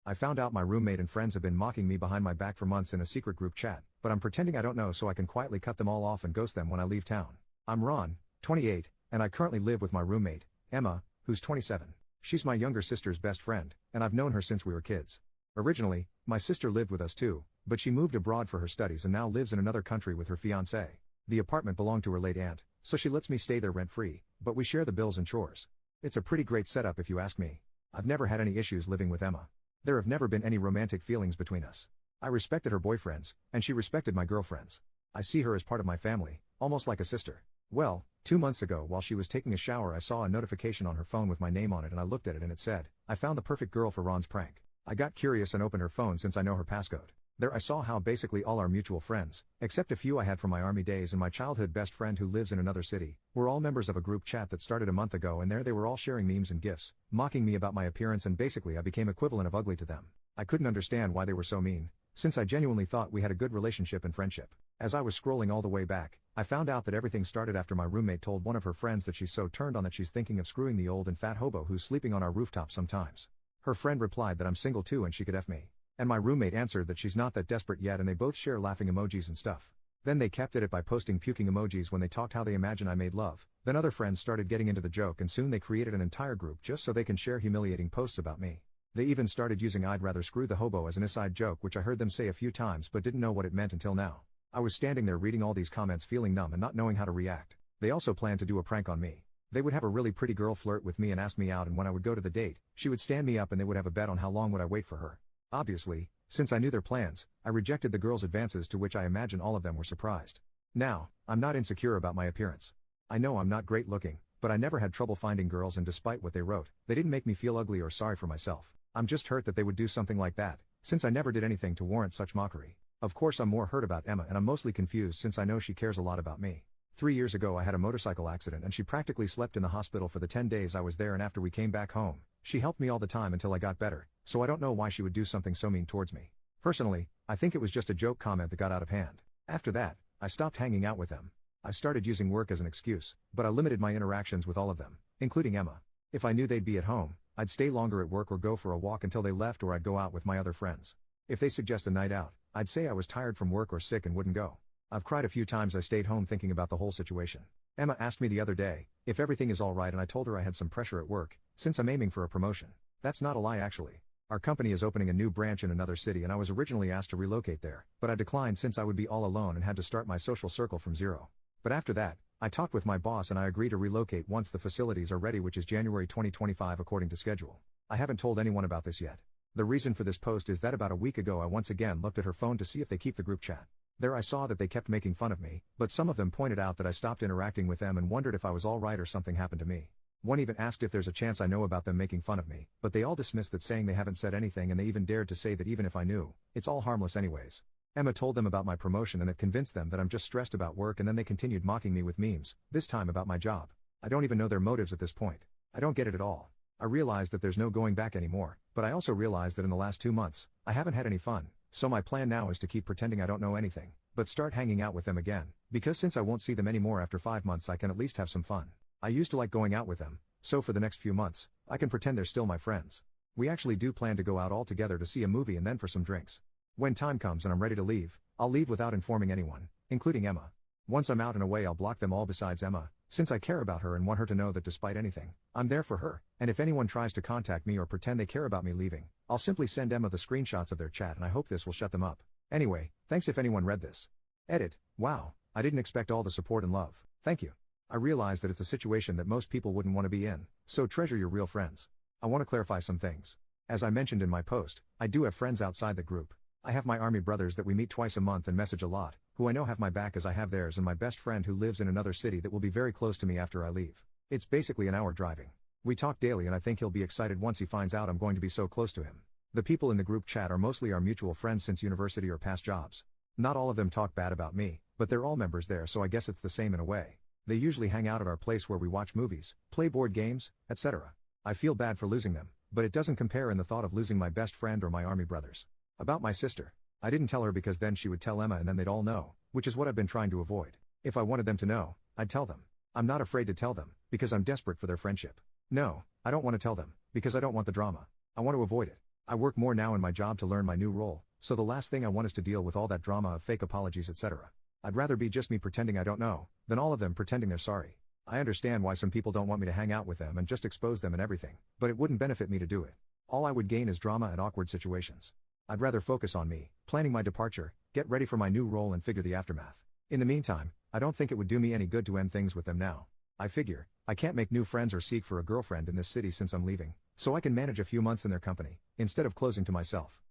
I found out my roommate and friends have been mocking me behind my back for months in a secret group chat, but I'm pretending I don't know so I can quietly cut them all off and ghost them when I leave town. I'm Ron, 28, and I currently live with my roommate, Emma, who's 27. She's my younger sister's best friend, and I've known her since we were kids. Originally, my sister lived with us too, but she moved abroad for her studies and now lives in another country with her fiancé. The apartment belonged to her late aunt, so she lets me stay there rent-free, but we share the bills and chores. It's a pretty great setup if you ask me. I've never had any issues living with Emma. There have never been any romantic feelings between us. I respected her boyfriends, and she respected my girlfriends. I see her as part of my family, almost like a sister. Well, 2 months ago while she was taking a shower I saw a notification on her phone with my name on it and I looked at it and it said, "I found the perfect girl for Ron's prank." I got curious and opened her phone since I know her passcode. There I saw how basically all our mutual friends, except a few I had from my army days and my childhood best friend who lives in another city, were all members of a group chat that started a month ago, and there they were all sharing memes and gifs, mocking me about my appearance, and basically I became equivalent of ugly to them. I couldn't understand why they were so mean, since I genuinely thought we had a good relationship and friendship. As I was scrolling all the way back, I found out that everything started after my roommate told one of her friends that she's so turned on that she's thinking of screwing the old and fat hobo who's sleeping on our rooftop sometimes. Her friend replied that I'm single too and she could F me. And my roommate answered that she's not that desperate yet, and they both share laughing emojis and stuff. Then they kept at it by posting puking emojis when they talked how they imagine I made love. Then other friends started getting into the joke and soon they created an entire group just so they can share humiliating posts about me. They even started using "I'd rather screw the hobo" as an aside joke, which I heard them say a few times but didn't know what it meant until now. I was standing there reading all these comments feeling numb and not knowing how to react. They also planned to do a prank on me. They would have a really pretty girl flirt with me and ask me out, and when I would go to the date, she would stand me up and they would have a bet on how long would I wait for her. Obviously, since I knew their plans, I rejected the girls' advances, to which I imagine all of them were surprised. Now, I'm not insecure about my appearance. I know I'm not great looking, but I never had trouble finding girls, and despite what they wrote, they didn't make me feel ugly or sorry for myself. I'm just hurt that they would do something like that, since I never did anything to warrant such mockery. Of course I'm more hurt about Emma, and I'm mostly confused since I know she cares a lot about me. 3 years ago I had a motorcycle accident and she practically slept in the hospital for the 10 days I was there, and after we came back home, she helped me all the time until I got better, so I don't know why she would do something so mean towards me. Personally, I think it was just a joke comment that got out of hand. After that, I stopped hanging out with them. I started using work as an excuse, but I limited my interactions with all of them, including Emma. If I knew they'd be at home, I'd stay longer at work or go for a walk until they left, or I'd go out with my other friends. If they suggest a night out, I'd say I was tired from work or sick and wouldn't go. I've cried a few times. I stayed home thinking about the whole situation. Emma asked me the other day if everything is alright, and I told her I had some pressure at work, since I'm aiming for a promotion. That's not a lie actually. Our company is opening a new branch in another city and I was originally asked to relocate there, but I declined since I would be all alone and had to start my social circle from zero. But after that, I talked with my boss and I agreed to relocate once the facilities are ready, which is January 2025 according to schedule. I haven't told anyone about this yet. The reason for this post is that about a week ago I once again looked at her phone to see if they keep the group chat. There I saw that they kept making fun of me, but some of them pointed out that I stopped interacting with them and wondered if I was alright or something happened to me. One even asked if there's a chance I know about them making fun of me, but they all dismissed that, saying they haven't said anything, and they even dared to say that even if I knew, it's all harmless anyways. Emma told them about my promotion and it convinced them that I'm just stressed about work, and then they continued mocking me with memes, this time about my job. I don't even know their motives at this point. I don't get it at all. I realize that there's no going back anymore, but I also realize that in the last 2 months, I haven't had any fun, so my plan now is to keep pretending I don't know anything, but start hanging out with them again, because since I won't see them anymore after 5 months I can at least have some fun. I used to like going out with them, so for the next few months, I can pretend they're still my friends. We actually do plan to go out all together to see a movie and then for some drinks. When time comes and I'm ready to leave, I'll leave without informing anyone, including Emma. Once I'm out and away I'll block them all besides Emma, since I care about her and want her to know that despite anything, I'm there for her, and if anyone tries to contact me or pretend they care about me leaving, I'll simply send Emma the screenshots of their chat, and I hope this will shut them up. Anyway, thanks if anyone read this. Edit. Wow, I didn't expect all the support and love. Thank you. I realize that it's a situation that most people wouldn't want to be in, so treasure your real friends. I want to clarify some things. As I mentioned in my post, I do have friends outside the group. I have my army brothers that we meet twice a month and message a lot, who I know have my back as I have theirs, and my best friend who lives in another city that will be very close to me after I leave. It's basically an hour driving. We talk daily and I think he'll be excited once he finds out I'm going to be so close to him. The people in the group chat are mostly our mutual friends since university or past jobs. Not all of them talk bad about me, but they're all members there, so I guess it's the same in a way. They usually hang out at our place where we watch movies, play board games, etc. I feel bad for losing them, but it doesn't compare in the thought of losing my best friend or my army brothers. About my sister. I didn't tell her because then she would tell Emma and then they'd all know, which is what I've been trying to avoid. If I wanted them to know, I'd tell them. I'm not afraid to tell them, because I'm desperate for their friendship. No, I don't want to tell them, because I don't want the drama. I want to avoid it. I work more now in my job to learn my new role, so the last thing I want is to deal with all that drama of fake apologies, etc. I'd rather be just me pretending I don't know, than all of them pretending they're sorry. I understand why some people don't want me to hang out with them and just expose them and everything, but it wouldn't benefit me to do it. All I would gain is drama and awkward situations. I'd rather focus on me, planning my departure, get ready for my new role and figure the aftermath. In the meantime, I don't think it would do me any good to end things with them now. I figure, I can't make new friends or seek for a girlfriend in this city since I'm leaving, so I can manage a few months in their company, instead of closing to myself.